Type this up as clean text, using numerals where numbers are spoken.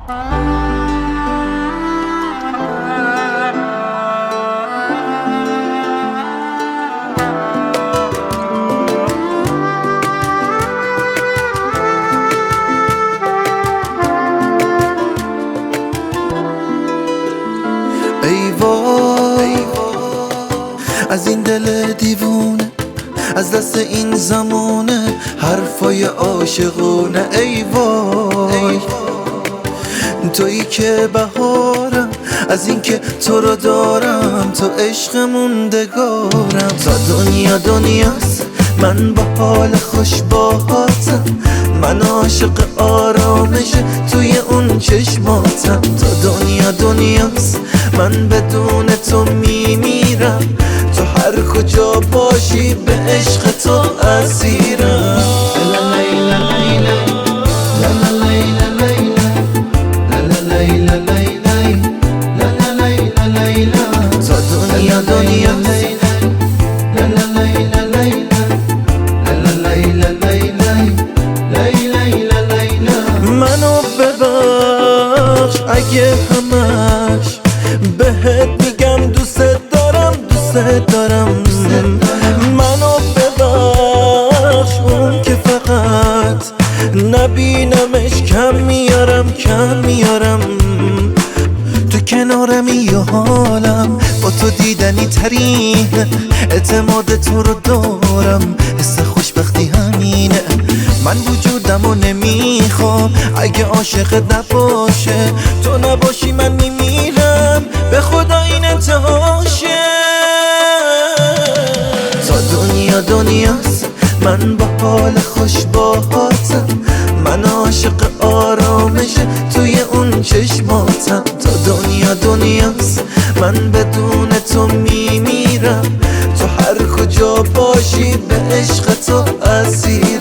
ای وای از این دل دیوونه، از دست این زمانه حرفای عاشقونه. ای وای تویی که بهارم، از این که تو رو دارم، تو عشق موندگارم. تا دنیا دنیاست من با حال خوش باهاتم، من عاشق آرامش توی اون چشماتم. تا دنیا دنیاست من بدون تو میمیرم، تو هر کجا باشی به عشق تو اسیرم. تا دنیا دنیاست منو ببخش اگه همش بهت میگم دوست دارم دوست دارم. منو ببخش اون که فقط نبینمش کم میارم. تو کنارمی یا حالم با تو دیدنی ترین، اعتماد تو رو دارم، حس خوشبختی همینه. من وجودمو نمیخوام اگه عاشق نباشه، تو نباشی من میمیرم، به خدا این انتهاشه. تا دنیا دنیاست من با حال خوش باهاتم، من عاشق آرامش توی اون چشماتم. تا دنیا دنیاست من بدون تو میمیرم، تو هر کجا باشی به عشق تو اسیر.